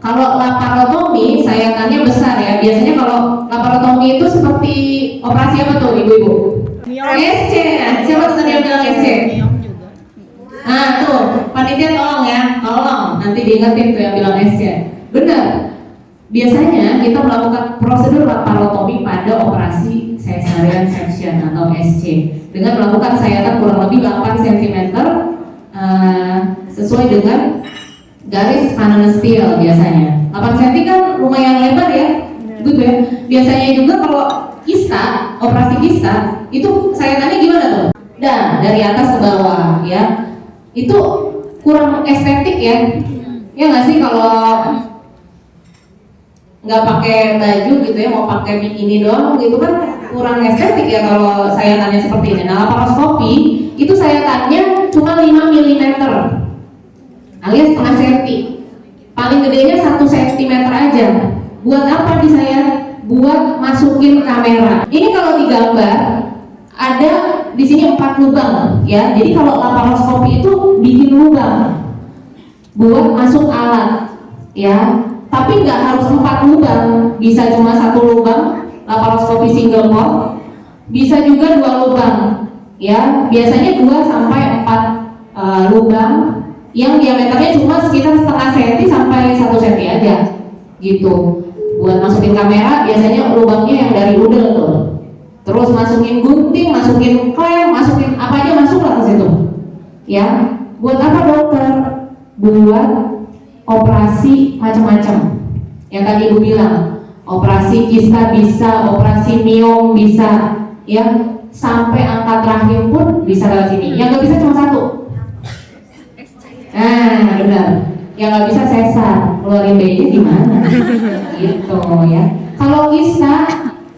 Kalau laparotomi sayatannya besar ya. Biasanya kalau laparotomi itu seperti operasi apa tuh ibu-ibu? SC. Siapa tuh tadi yang bilang SC? Nah tuh, panitia tolong ya, tolong nanti diingetin tuh yang bilang SC. Benar. Biasanya kita melakukan prosedur laparotomi pada operasi cesarean section atau SC dengan melakukan sayatan kurang lebih 8 cm sesuai dengan garis Van Steel biasanya. 8 cm kan lumayan lebar ya, gitu ya. Biasanya juga kalau kista, operasi kista itu sayatannya gimana tuh? Dan dari atas ke bawah ya, itu kurang estetik ya. Ya nggak sih kalau nggak pakai baju gitu ya, mau pakai bikini doang gitu kan kurang estetik ya kalau sayatannya seperti ini. Nah, laparoskopi itu sayatannya cuma 5 mm alias setengah senti, paling gedenya 1 cm aja. Buat apa disayat? Buat masukin kamera. Ini kalau digambar ada di sini 4 lubang ya. Jadi kalau laparoskopi itu bikin lubang buat masuk alat ya. Tapi nggak harus 4 lubang, bisa cuma 1 lubang, laparoskopi single port, bisa juga 2 lubang, ya. Biasanya 2 sampai 4 lubang, yang diameternya cuma sekitar setengah senti sampai 1 senti aja, gitu. Buat masukin kamera, biasanya lubangnya yang dari udel tuh. Terus masukin gunting, masukin klem, masukin apa aja masuk lah ke situ, ya. Buat apa dokter? Buat operasi macam-macam. Yang tadi ibu bilang, operasi kista bisa, operasi miom bisa, ya, sampai angkat rahim pun bisa lewat sini. Yang nggak bisa cuma 1. Nah, benar. Yang nggak bisa sesar, keluarin bayinya gimana? Gitu ya. Kalau kista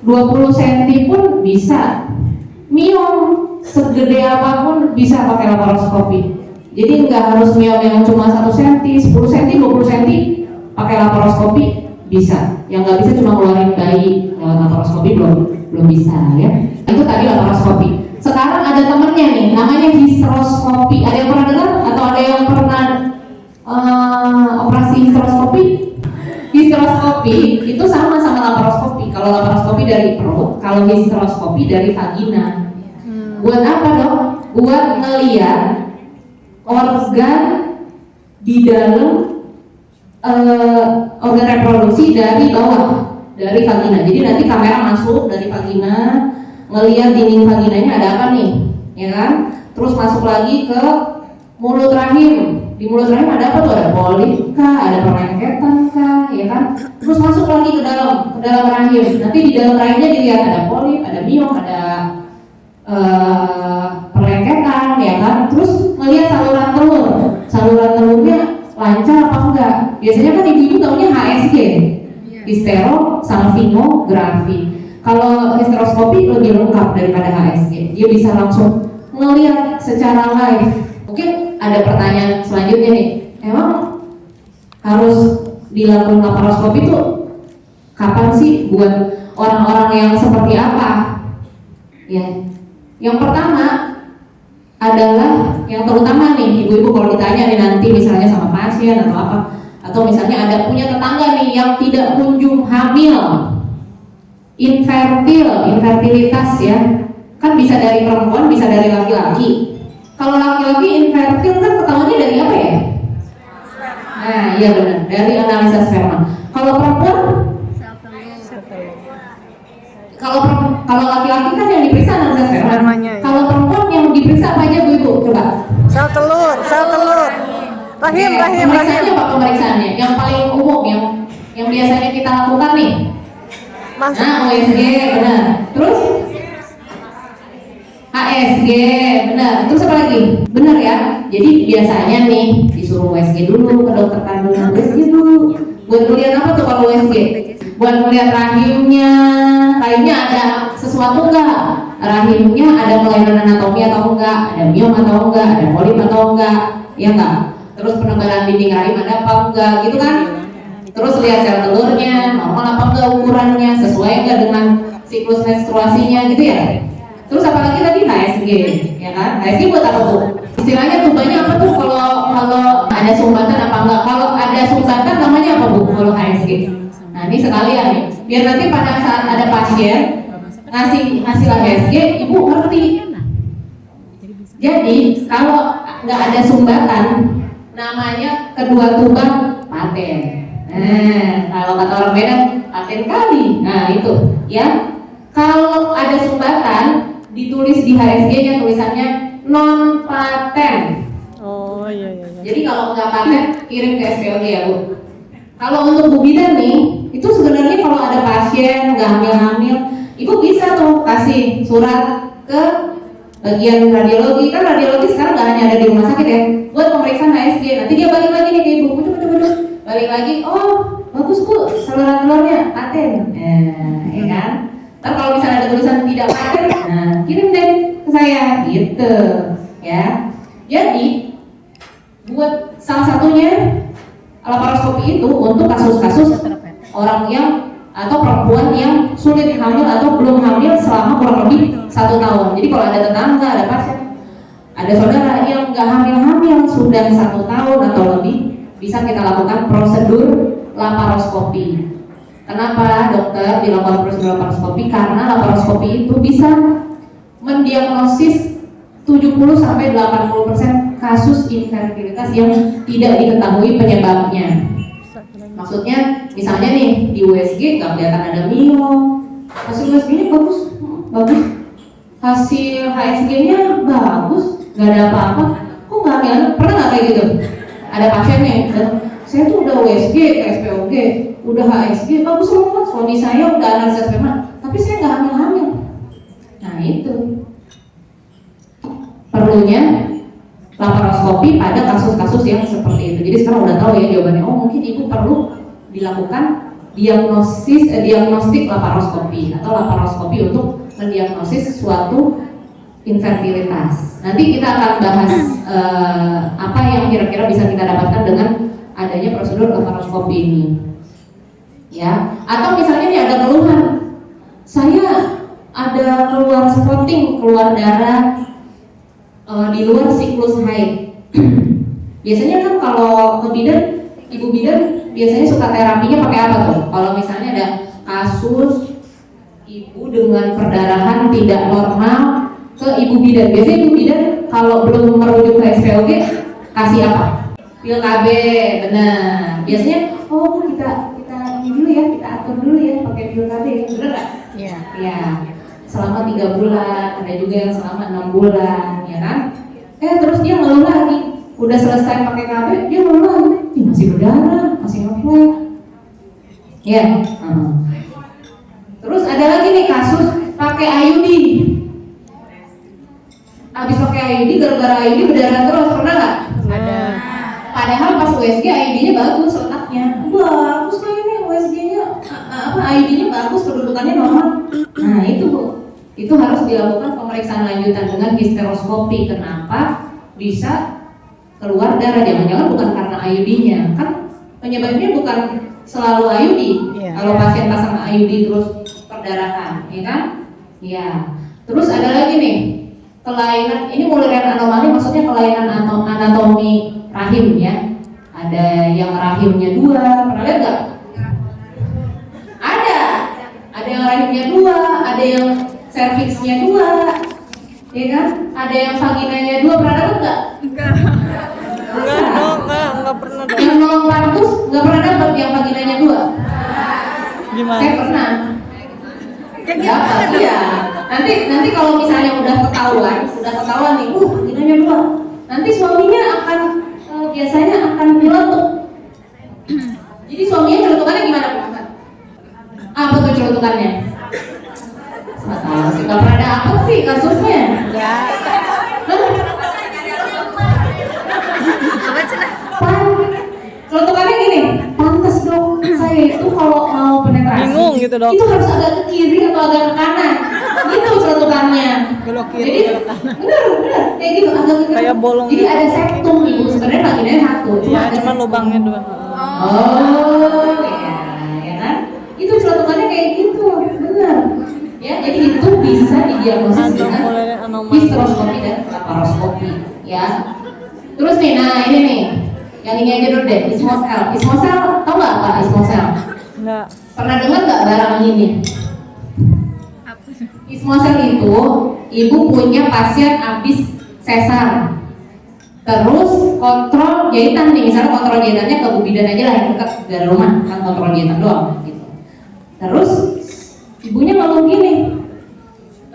20 cm pun bisa. Miom segede apapun bisa pakai laparoskopi. Jadi nggak harus miom yang cuma 1 cm, 10 cm, 20 cm pakai laparoskopi bisa. Yang nggak bisa cuma keluarin bayi lewat laparoskopi belum bisa ya. Itu tadi laparoskopi. Sekarang ada temennya nih, namanya histeroskopi. Ada yang pernah dengar atau ada yang pernah operasi histeroskopi? Histeroskopi itu sama laparoskopi. Kalau laparoskopi dari perut, kalau histeroskopi dari vagina. Buat apa dong? Buat ngeliat organ di dalam organ reproduksi dari bawah, dari vagina. Jadi nanti kamera masuk dari vagina, ngelihat dinding vaginanya ada apa nih, ya kan? Terus masuk lagi ke mulut rahim. Di mulut rahim ada apa tuh? Ada polip kah? Ada perlengketan kah? Ya kan? Terus masuk lagi ke dalam rahim. Nanti di dalam rahimnya dilihat ada polip, ada miom, ada perlengketan, ya kan? Terus ngelihat saluran telurnya lancar apa enggak? Biasanya kan ibu-ibu taunya HSG, hysterosalpingografi. Kalau histeroskopi lebih lengkap daripada HSG. Dia bisa langsung ngelihat secara live. Mungkin ada pertanyaan selanjutnya nih. Emang harus dilakukan laparoskopi itu kapan sih? Buat orang-orang yang seperti apa? Ya. Yang pertama adalah yang terutama nih ibu-ibu kalau ditanya nih nanti misalnya sama pasien atau apa, atau misalnya ada punya tetangga nih yang tidak kunjung hamil, infertilitas ya, kan bisa dari perempuan bisa dari laki-laki. Kalau laki-laki infertil kan ketahuannya dari apa ya? Nah iya benar, dari analisa sperma. Kalau perempuan, kalau laki-laki kan yang diperiksa analisa sperma. Kalau perempuan yang diperiksa apa aja Bu Ibu? Coba. Sel telur. Rahim. Pemeriksaannya apa pemeriksaannya? Yang paling umum yang biasanya kita lakukan nih. Nah, USG benar. Terus HSG benar. Terus apa lagi? Benar ya. Jadi biasanya nih disuruh USG dulu ke dokter kandungan, USG dulu. Buat melihat apa tuh kalau USG? Buat melihat rahimnya ada sesuatu enggak? Rahimnya ada kelainan anatomi atau enggak? Ada miom atau enggak? Ada polip atau enggak? Ya enggak? Terus penebalan dinding rahim ada apa enggak? Gitu kan? Terus lihat sel telurnya, normal apa enggak ukurannya, sesuai enggak dengan siklus menstruasinya gitu ya? Terus apalagi tadi HSG, ya kan? HSG buat apa tuh? Istilahnya tujuannya apa tuh kalau ada sumbatan apa enggak. Kalau ada sumbatan namanya apa Bu? Kalau HSG. Nah ini sekalian nih, biar nanti pada saat ada pasien ngasih hasil HSG, Ibu ngerti. Jadi kalau nggak ada sumbatan, namanya kedua tumbang paten. Nah, kalau kata orang Medan, paten kali. Nah itu, ya. Kalau ada sumbatan, ditulis di HSG-nya tulisannya non paten. Oh iya. Jadi kalau nggak paten, kirim ke SPOG ya Bu. Kalau untuk Bu Bidan nih, itu sebenarnya kalau ada pasien nggak hamil-hamil, Ibu bisa tuh kasih surat ke bagian radiologi. Kan radiologi sekarang nggak hanya ada di rumah sakit ya, buat pemeriksaan HSG. Nanti dia balik lagi nih ke Ibu, balik lagi, oh bagus Bu, saluran telurnya paten. Ya kan? Ntar kalau misalnya ada tulisan tidak paten, nah kirim deh ke saya, gitu ya. Jadi buat salah satunya laparoskopi itu untuk kasus-kasus orang yang atau perempuan yang sulit hamil atau belum hamil selama kurang lebih 1 tahun. Jadi kalau ada tetangga, ada pasien, ada saudara yang nggak hamil-hamil sudah 1 tahun atau lebih, bisa kita lakukan prosedur laparoskopi. Kenapa dokter dilakukan prosedur laparoskopi? Karena laparoskopi itu bisa mendiagnosis 70-80% kasus infertilitas yang tidak diketahui penyebabnya. Maksudnya, misalnya nih di USG nggak kelihatan ada mio, hasil USG-nya bagus, hasil HSG-nya bagus, nggak ada apa-apa. Kok nggak hamil? Pernah nggak kayak gitu? Ada pasien nih, saya tuh udah USG ke SPOG, udah HSG, bagus banget, suami saya udah analisis sperma, tapi saya nggak hamil-hamil. Nah itu perlunya laparoskopi pada kasus-kasus yang seperti itu. Jadi sekarang udah tahu ya jawabannya. Oh mungkin Ibu perlu dilakukan diagnostik laparoskopi atau laparoskopi untuk mendiagnosis suatu infertilitas. Nanti kita akan bahas apa yang kira-kira bisa kita dapatkan dengan adanya prosedur laparoskopi ini. Ya, atau misalnya nih ada keluhan, saya ada keluar spotting, keluar darah di luar siklus haid. Biasanya kan kalau ke bidan, ibu bidan biasanya suka terapinya pakai apa tuh? Kalau misalnya ada kasus ibu dengan perdarahan tidak normal ke ibu bidan, biasanya ibu bidan kalau belum merujuk ke SPOG kasih apa? Pil KB, benar. Biasanya oh kita ini dulu ya, kita atur dulu ya pakai pil KB, benar nggak? Iya. Ya. Selama 3 bulan, ada juga yang selama 6 bulan, ya kan? Terus dia ngeluh lagi, udah selesai pakai KB, dia ngeluh lagi, masih berdarah, masih ngeflek. Ya. Terus ada lagi nih kasus pakai IUD. Abis pakai IUD, gara-gara IUD berdarah terus, pernah nggak? Ada. Padahal pas USG IUD-nya bagus letaknya, bagus kayak ini USG-nya, IUD-nya bagus, kedudukannya normal. Nah itu Bu. Itu harus dilakukan pemeriksaan lanjutan dengan histeroskopi. Kenapa bisa keluar darah? Jangan-jangan bukan karena IUD-nya, kan penyebabnya bukan selalu IUD. Kalau pasien pasang IUD terus perdarahan, ya kan? Ya. Terus ada lagi nih kelainan, ini muliran anomali, maksudnya kelainan anatomi rahim ya. Ada yang rahimnya 2, pernah lihat nggak? Ada yang rahimnya 2, ada yang serviksnya 2, ya kan? Ada yang vaginanya 2, pernah dapat nggak? Enggak pernah dong. Yang 0,4 nggak pernah dapat yang vaginanya 2. Gimana? Saya pernah. Dapat ya. Nanti kalau misalnya udah ketahuan nih, vaginanya 2. Nanti suaminya akan biasanya akan nyeletuk. Jadi suaminya celutukannya gimana Bu? Apa tuh celutukannya? Nggak pernah ada apa sih kasusnya? Ya. Celutukannya gini, pantas dong saya itu kalau mau penetrasi Bingung gitu dok. itu harus agak ke kiri atau agak ke kanan, gitu celutukannya. Belok kiri, Jadi belok kanan. bener kayak gitu agak ke kiri. Kayak bolong. Jadi ada septum Ibu, sebenarnya vaginanya 1. Iya, ada cuma septum. lubangnya 2. Oh, ya kan? Itu celutukannya kayak gitu, benar. Ya, jadi itu bisa didiagnosis dengan histeroskopi dan laparoskopi, ya. Terus nih, nah ini nih, Yang ini aja dulu deh, Ismosel. Ismosel, tau nggak apa Ismosel? Enggak. Pernah dengar nggak barang ini? Ismosel itu, ibu punya pasien habis sesar. Terus kontrol jahitan nih, misalnya kontrol jahitannya ke Bu Bidan aja lah yang dekat dari rumah, kan kontrol jahitan doang gitu. Terus ibunya ngomong gini,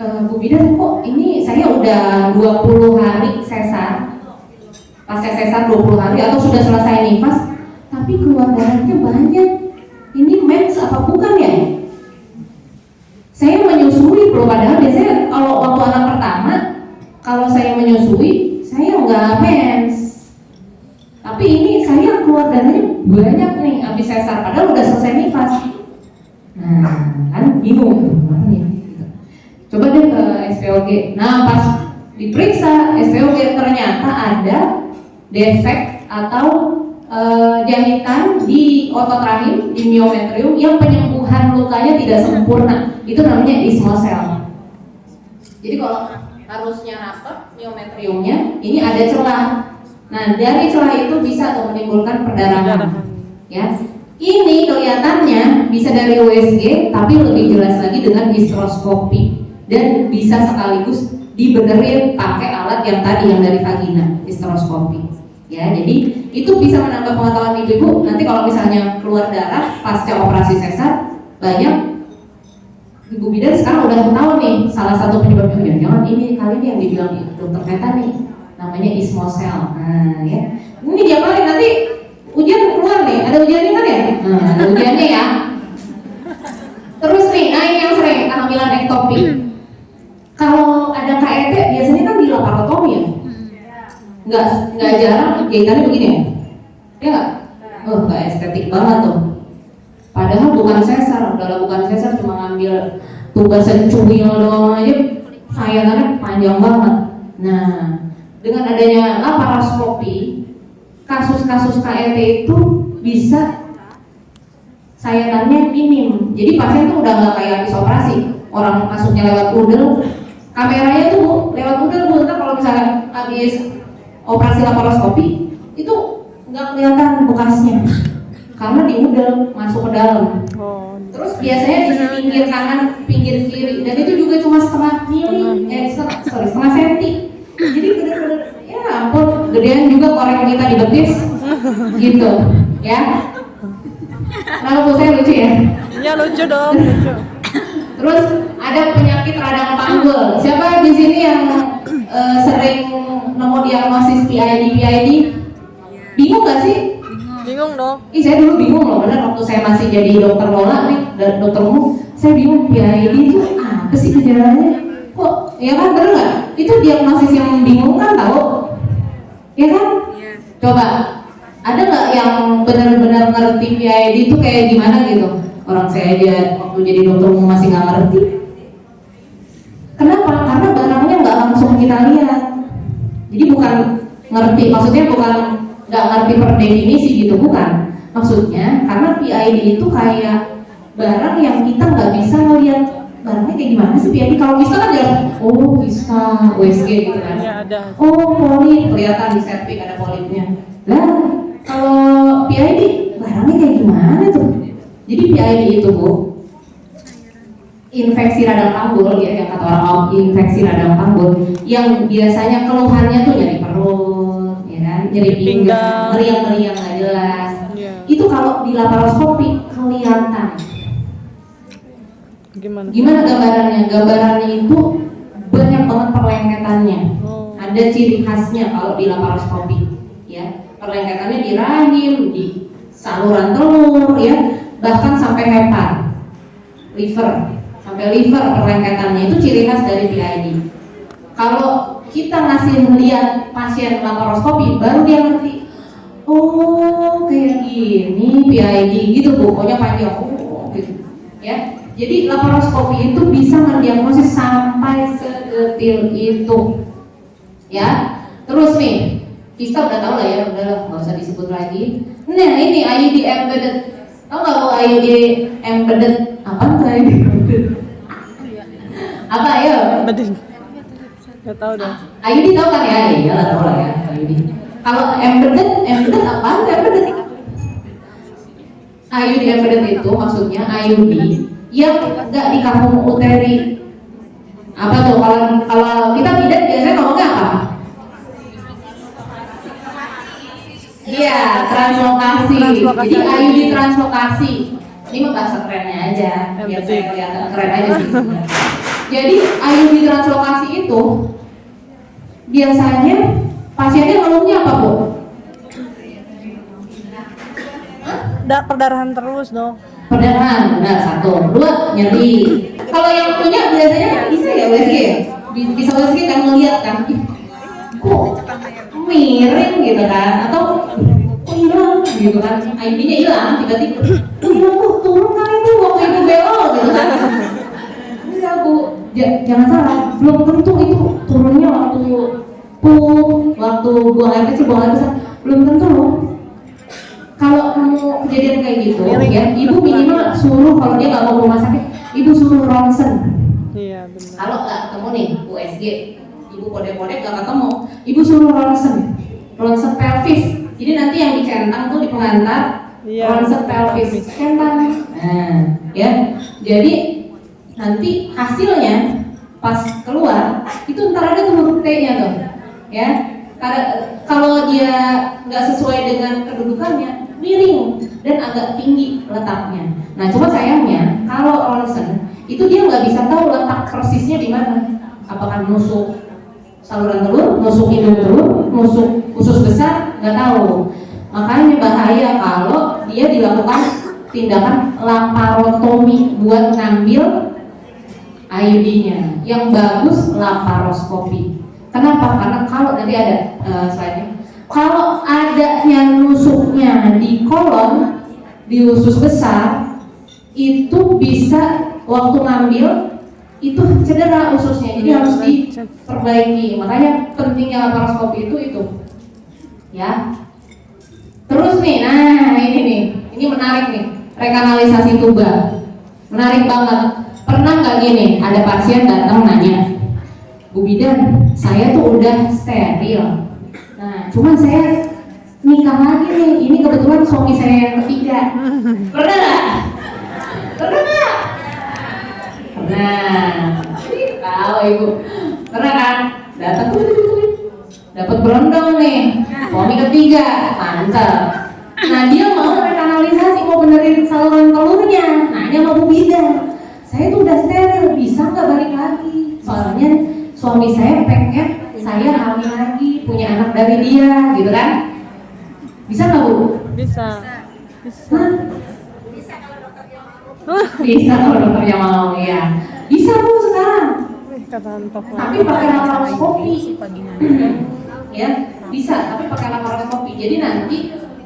Bu Bidan kok ini saya udah 20 hari sesar, pasca sesar 20 hari atau sudah selesai nifas, tapi keluar darahnya banyak. Ini mens apa bukan ya? Saya menyusui belum, padahal biasanya kalau waktu anak pertama, kalau saya menyusui saya nggak mens, tapi ini saya keluar darahnya banyak nih habis sesar padahal udah selesai nifas. Nah kan bingung nih. Coba deh ke SPOG. Nah pas diperiksa SPOG ternyata ada defek atau jahitan di otot rahim, di myometrium yang penyembuhan lukanya tidak sempurna. Itu namanya ismosel. Jadi kalau harusnya rapat myometriumnya, ini ada celah. Nah dari celah itu bisa tuh menimbulkan perdarahan. Ya, ini kelihatannya bisa dari USG, tapi lebih jelas lagi dengan hysteroscopy dan bisa sekaligus dibenerin pakai alat yang tadi yang dari vagina, hysteroscopy. Ya, jadi itu bisa menambah pengetahuan ibu. Nanti kalau misalnya keluar darah pasca operasi sesar banyak, Ibu Bidan sekarang udah tahu nih salah satu penyebabnya. Jangan ini kali ini yang dibilang dokter Meta nih, namanya ismosel. Nah ya, ini dia paling nanti ujian keluar nih, ada ujiannya kan ya? Nah, ada ujiannya ya. Terus nih, nah ini yang sering kehamilan ektopik. Kalau ada KET biasanya kan di laparotomi ya. Nggak jarang jahitannya begini ya? Ya nggak? Oh, nggak estetik banget tuh. Padahal bukan sesar, udahlah bukan sesar, cuma ngambil tugasan cuil doang aja, sayangannya panjang banget. Nah, dengan adanya laparoskopi, kasus-kasus KET itu bisa sayangannya minim. Jadi pasien tuh udah nggak kayak habis operasi, orang masuknya lewat udel, kameranya tuh Bu, lewat udel Bu. Ntar kalau misalnya habis operasi laparoskopi itu nggak kelihatan bekasnya. Karena di udel masuk ke dalam. Terus biasanya di pinggir kanan, pinggir kiri, dan itu juga cuma setengah senti. Jadi bener-bener, ya ampun, gedean juga korek kita di betis, gitu, ya. Kalau Bu saya lucu ya? Iya lucu dong, lucu. Terus ada penyakit radang panggul. Siapa di sini yang sering nemu diagnosis PID? Bingung gak sih? Bingung dong. Saya dulu bingung loh, bener waktu saya masih jadi dokter Lola nih, dokter umum, saya bingung PID itu apa sih gejalanya? Kok, ya kan bener nggak? Itu diagnosis yang membingungkan tahu? Ya kan? Iya. Coba, ada nggak yang benar-benar ngerti PID itu kayak gimana gitu? Orang saya aja waktu jadi dokter umum masih nggak ngerti. Kenapa? Karena barangnya nggak langsung kita lihat. Jadi bukan ngerti, maksudnya bukan nggak ngerti per definisi gitu, bukan. Maksudnya karena PID itu kayak barang yang kita nggak bisa ngelihat barangnya kayak gimana sih PID. Kalau bisa kan jelas, oh bisa USG gitu kan. Ya, ada. Oh polip, kelihatan di cervix ada polipnya. Lah kalau PID barangnya kayak gimana tuh? Jadi PID itu Bu, infeksi radang panggul ya, yang kata orang infeksi radang panggul yang biasanya keluhannya tuh nyeri perut, ya kan, nyeri pinggang, meriang-meriang nggak jelas. Yeah. Itu kalau di laparoskopi kelihatan. Gimana gambarannya? Gambarannya itu banyak banget perlengketannya. Ada ciri khasnya kalau di laparoskopi, ya. Perlengketannya di rahim, di saluran telur, ya, bahkan sampai hepar, liver. Sampai liver perlengketannya itu ciri khas dari PID. Kalau kita ngasih melihat pasien laparoskopi, baru dia ngerti. Oh kayak gini PID gitu, pokoknya panjang. Oh gitu. Ya. Jadi laparoskopi itu bisa mendiagnosis sampai sedetil itu. Ya. Terus nih, kita udah tahu lah ya, udah nggak usah disebut lagi. Nah ini IUD embedded. Tahu nggak Bu IUD embedded? Apa tuh IUD embedded? Apa ya? Betul. Gak tahu dong. IUD tahu kan ya? Iya lah tahu lah ya IUD. Kalau embedded apa? Embedded IUD embedded itu maksudnya IUD yang nggak di kafum uteri. Apa tuh? Kalau kita bidan biasanya ngomongnya apa? Iya, translokasi. Jadi IUD translokasi. Ini mah bahasa kerennya aja, biar saya kelihatan keren aja sih. Jadi IUD translokasi itu biasanya pasiennya ngeluhnya apa, Bu? Perdarahan terus dong. Perdarahan, benar, 1, 2, nyeri. Kalau yang punya biasanya bisa ya USG ya? Bisa USG kan ngeliat kan, kok miring gitu kan, atau kok hilang gitu kan, IB-nya hilang tiba-tiba, hilang tuh, turun kali itu waktu ibu belok gitu kan. Enggak Bu, jangan salah, belum tentu itu turunnya waktu waktu buang air kecil, belum tentu loh. Kalau kamu kejadian kayak gitu, ya, ibu minimal suruh, kalau dia nggak mau ke rumah sakit, ibu suruh ronsen. Iya benar. Kalau nggak ketemu nih USG, ibu kode-kode nggak ketemu, ibu suruh ronsen pelvis. Jadi nanti yang dicentang tuh di pengantar, ronsen pelvis, centang. Nah, ya, jadi nanti hasilnya pas keluar itu ntar ada tuh huruf T-nya tuh, ya. Kalau dia nggak sesuai dengan kedudukannya, miring dan agak tinggi letaknya. Nah, cuma sayangnya kalau ronsen itu dia nggak bisa tahu letak persisnya di mana. Apakah nusuk saluran telur, nusuk hidung telur, nusuk usus besar, nggak tahu. Makanya bahaya kalau dia dilakukan tindakan laparotomi buat ngambil IUD-nya. Yang bagus laparoskopi. Kenapa? Karena kalau nanti ada slide-nya. Kalau adanya nusuknya di kolon, di usus besar, itu bisa waktu ngambil itu cedera ususnya, jadi harus diperbaiki. Makanya pentingnya laparoskopi itu, ya. Terus nih, nah ini menarik nih, rekanalisasi tuba, menarik banget. Pernah nggak gini, ada pasien datang nanya, Bu bidan, saya tuh udah steril. Nah, cuman saya nikah lagi nih. Ini kebetulan suami saya yang ketiga. Pernah nggak? Pernah nggak? Pernah. Tahu ibu. Pernah kan? Datang tuh, dapat berondong nih. Suami ketiga, mantap. Nah, dia mau rekanalisasi, mau benerin saluran telurnya. Nanya sama Bu bidan, saya tuh udah steril, bisa nggak balik lagi? Soalnya suami saya pengen saya hamil lagi, punya anak dari dia, gitu kan? Bisa nggak Bu? Bisa. Hah? Bisa kalau dokternya mau, ya. Bisa Bu sekarang. Tapi pakai laparoskopi. Ya, bisa, tapi pakai laparoskopi. Jadi nanti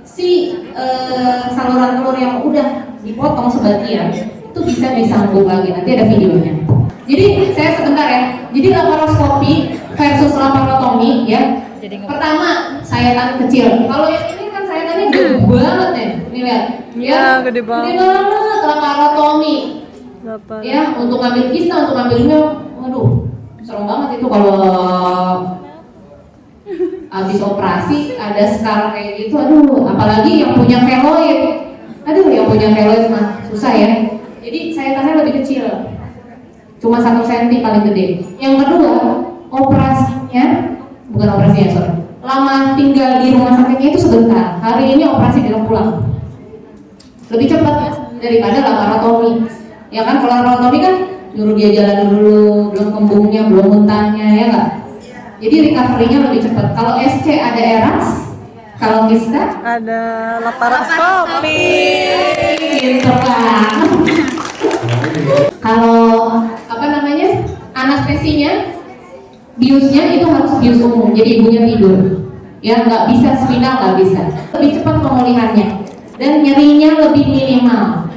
si saluran telur yang udah dipotong sebagian itu bisa disambung lagi. Nanti ada videonya. Jadi saya sebentar ya. Jadi laparoskopi versus laparotomi ya. Pertama sayatan kecil. Kalau yang ini kan sayatannya gede banget nih. Ini lihat. Ya, gede banget. Gede banget laparotomi. Ya, untuk ngambil kista, untuk ngambilnya, waduh, serem banget itu kalau habis operasi ada scar kayak gitu. Aduh, apalagi yang punya keloid. Aduh, yang punya keloid mah susah ya. Jadi sayatannya lebih kecil. Cuma 1 cm paling gede. Yang kedua, lama tinggal di rumah sakitnya itu sebentar. Hari ini operasi dia pulang. Lebih cepat daripada laparotomi. Ya kan, kalau laparotomi kan nyuruh dia jalan dulu, belum kembungnya, belum muntahnya, ya enggak? Jadi recovery-nya lebih cepat. Kalau SC ada eras, kalau kista ada laparoskopi. Gitu kan. Kalau anestesinya, biusnya itu harus bius umum, jadi ibunya tidur. Ya nggak bisa spinal, nggak bisa. Lebih cepat pemulihannya dan nyerinya lebih minimal.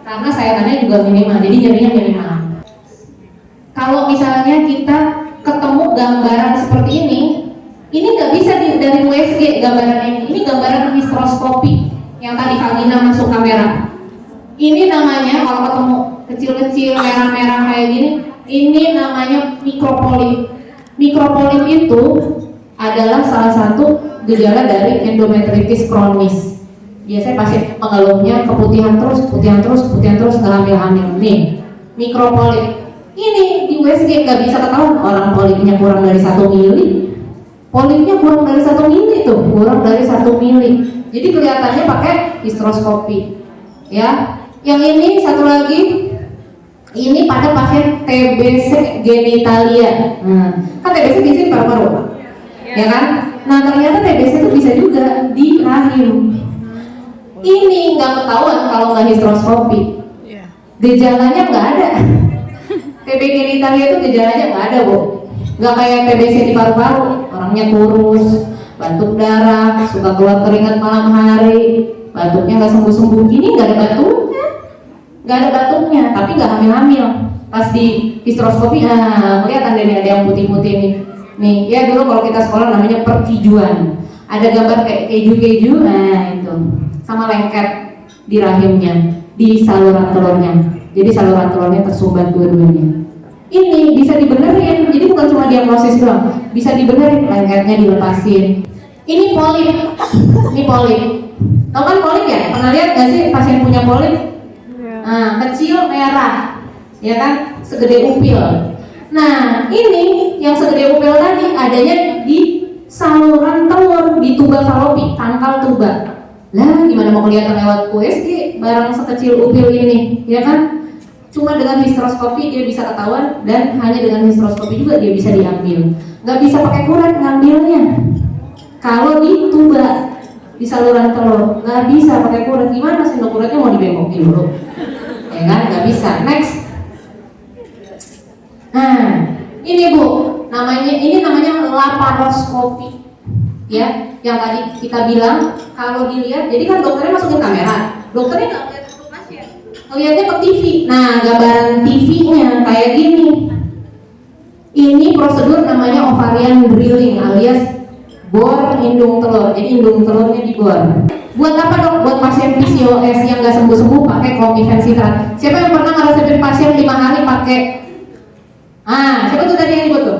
Karena sayatannya juga minimal, jadi nyerinya minimal. Kalau misalnya kita ketemu gambaran seperti ini nggak bisa dari USG gambaran ini gambaran hysteroscopy yang tadi vagina masuk kamera. Ini namanya kalau ketemu kecil-kecil merah-merah kayak gini, ini namanya mikropolip. Mikropolip itu adalah salah satu gejala dari endometritis kronis. Biasanya pasien mengeluhnya keputihan terus, nggak hamil-hamil. Nih, mikropolip. Ini di USG nggak bisa ketahuan orang polipnya kurang dari 1 mili. Polipnya kurang dari 1 mili tuh, kurang dari 1 mili. Jadi kelihatannya pakai histeroskopi. Ya, yang ini satu lagi. Ini pada pasien TBC genitalia. Kan TBC di sini paru-paru, ya kan? Nah ternyata TBC itu bisa juga di rahim. Ini nggak ketahuan kalau nggak histeroskopi. Gejalanya nggak ada. TB genitalia itu gejalanya nggak ada, Bu. Nggak kayak TBC di paru-paru. Orangnya kurus, batuk darah, suka keluar keringat malam hari, batuknya nggak sembuh-sembuh. Ini nggak ada batuknya. Nggak ada batuknya, tapi nggak hamil-hamil. Pas di histeroskopi, kelihatan deh ada yang putih-putih nih. Nih, ya dulu kalau kita sekolah namanya perkijuan. Ada gambar kayak keju-keju, nah itu. Sama lengket di rahimnya, di saluran telurnya. Jadi saluran telurnya tersumbat dua-duanya. Ini bisa dibenerin, jadi bukan cuma diagnosis doang. Bisa dibenerin, lengketnya dilepasin. Ini polip, ini polip. Tahu kan polip ya? Pernah lihat nggak sih pasien punya polip? Nah, kecil merah, ya kan, segede upil. Nah, ini yang segede upil tadi adanya di saluran telur, di tuba falopi, tangkal tuba. Lah, gimana mau kelihatan lewat USG barang sekecil upil ini, ya kan? Cuma dengan histeroskopi dia bisa ketahuan, dan hanya dengan histeroskopi juga dia bisa diambil. Nggak bisa pakai kuret ngambilnya. Kalau di tuba, di saluran telur, nggak bisa pakai kuret. Gimana sih kuretnya mau dibengokin dulu? Ya kan, nggak bisa. Next. Nah, ini Bu, ini namanya laparoskopi. Ya, yang tadi kita bilang kalau dilihat, jadi kan dokternya masukin kamera, dokternya nggak lihat ke pasien, ngelihatnya ke TV. Nah, gambaran TV-nya kayak gini. Ini prosedur namanya ovarian drilling alias bor indung telur. Jadi indung telurnya dibor. Buat apa dok? Buat pasien PCOS yang nggak sembuh-sembuh pakai clomifencitrat. Siapa yang pernah ngerasain pasien 5 hari pakai? Siapa tuh tadi yang nyebut tuh?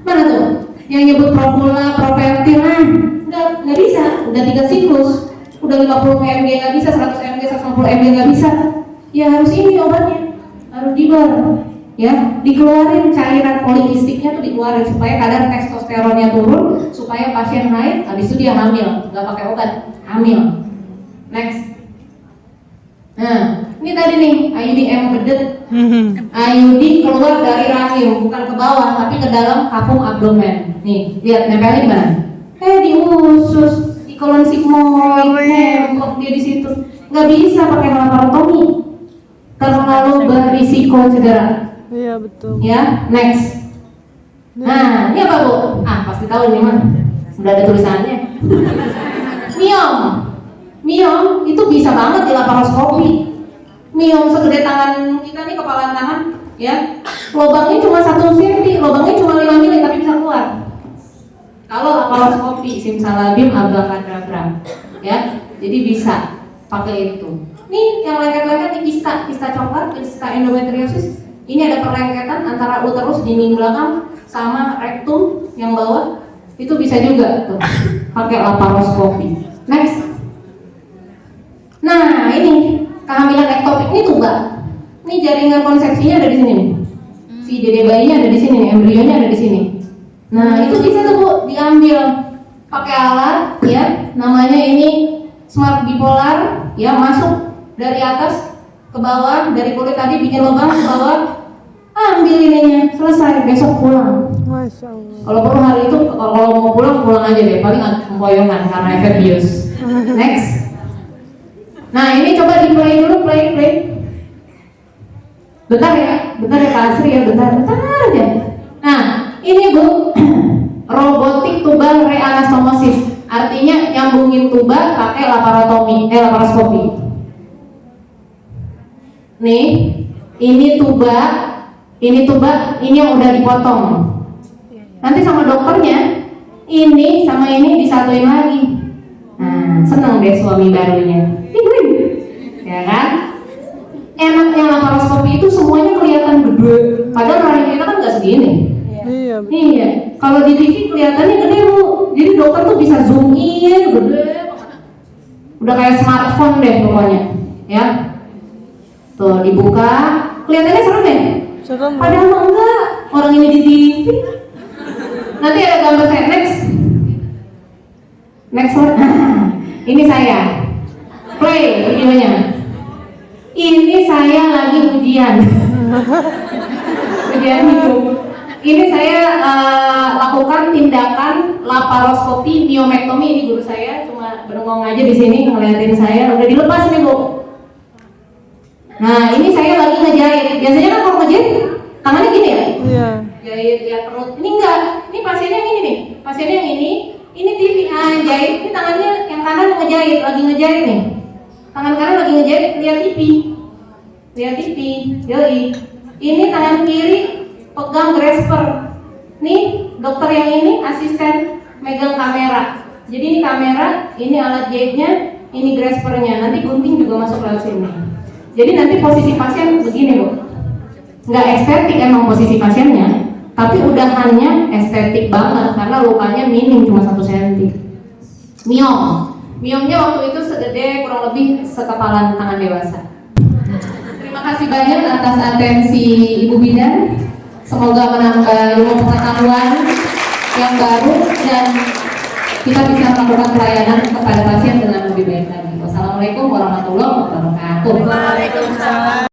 Mana tuh? Yang nyebut Propula, Profertil? Nggak bisa. Udah 3 siklus, udah 50 mg nggak bisa, 100 mg, 150 mg nggak bisa. Ya harus ini obatnya, harus dibor. Ya, dikeluarin cairan polikistiknya tuh dikeluarin supaya kadar testosteronnya turun, supaya pasien naik, habis itu dia hamil, nggak pakai obat, hamil. Next. Nah, ini tadi nih IUD embedded. IUD keluar dari rahim, bukan ke bawah, tapi ke dalam kapung abdomen. Nih, lihat nempelnya di mana? Di usus, di kolon sigmoid, nempel dia di situ. Nggak bisa pakai laparotomi, terlalu berisiko cedera. Iya betul. Ya, next. Nah, ini apa Bu? Pasti tahu ini mah. Udah ada tulisannya. Miom itu bisa banget di laparoskopi. Miom segede tangan kita nih, kepala tangan, ya. Lubangnya cuma 1 cm, lubangnya cuma 5 mili tapi bisa keluar. Kalau laparoskopi, simsalabim, abracadabra, ya. Jadi bisa pakai itu. Nih yang lengket-lengket nih kista coklat, kista endometriosis. Ini ada perlengketan antara uterus dinding belakang sama rektum yang bawah, itu bisa juga tuh pakai laparoskopi. Next. Nah ini kehamilan ektopik ini tuba. Ini jaringan konsepsinya ada di sini nih. Si dede bayinya ada di sini, embrionya ada di sini. Nah itu bisa tuh Bu diambil pakai alat, ya. Namanya ini smart bipolar, ya, masuk dari atas ke bawah, dari kulit tadi bikin lubang ke bawah, ambil ininya, selesai, besok pulang. Masya Allah. Kalau perlu hari itu, kalau mau pulang aja deh, paling empoyongan karena efek bius. Next. Nah ini coba di play dulu, play. Bentar ya Kak Asri ya, bentar aja. Nah ini Bu, robotik tubal reanastomosis, artinya nyambungin tuba pakai laparoskopi. Nih, ini tuba, ini yang udah dipotong. Nanti sama dokternya, ini sama ini disatuin lagi. Nah, seneng deh suami barunya. Ya kan? Enaknya laparoskopi itu semuanya kelihatan gede. Padahal rahim kita kan nggak segini. Iya. Iya. Kalau di TV kelihatannya gede Bu, jadi dokter tuh bisa zoom in, gede banget. Udah kayak smartphone deh pokoknya, ya. Tuh dibuka, kelihatannya serem ya? Serem. Padahal mah enggak, orang ini di TV. Nanti ada gambar saya, next one. Ini saya, play videonya. Ini saya lagi ujian hidup. Ini saya lakukan tindakan laparoskopi miomektomi. Ini guru saya cuma bengong aja di sini ngeliatin saya. Udah dilepas nih Bu. Nah ini saya lagi ngejahit. Biasanya kan kalau ngejahit tangannya gini ya? Iya. Jahit ya perut. Ini enggak. Ini pasiennya yang ini nih. Pasiennya yang ini. Ini TV jahit. Ini tangannya yang kanan ngejahit. Lagi ngejahit nih. Tangan kanan lagi ngejahit. Lihat TV. Lihat TV. Yoi. Ini tangan kiri pegang grasper. Nih dokter yang ini asisten megang kamera. Jadi ini kamera, ini alat jahitnya, ini graspernya. Nanti gunting juga masuk lewat sini. Jadi nanti posisi pasien begini Bu. Nggak estetik emang posisi pasiennya, tapi udahannya estetik banget karena lukanya minim cuma 1 cm. Miomnya waktu itu segede kurang lebih sekepalan tangan dewasa. Terima kasih banyak atas atensi Ibu Bidan. Semoga menambah ilmu pengetahuan yang baru dan kita bisa melakukan pelayanan kepada pasien dengan lebih baik lagi. Wassalamualaikum warahmatullahi wabarakatuh. Waalaikumsalam.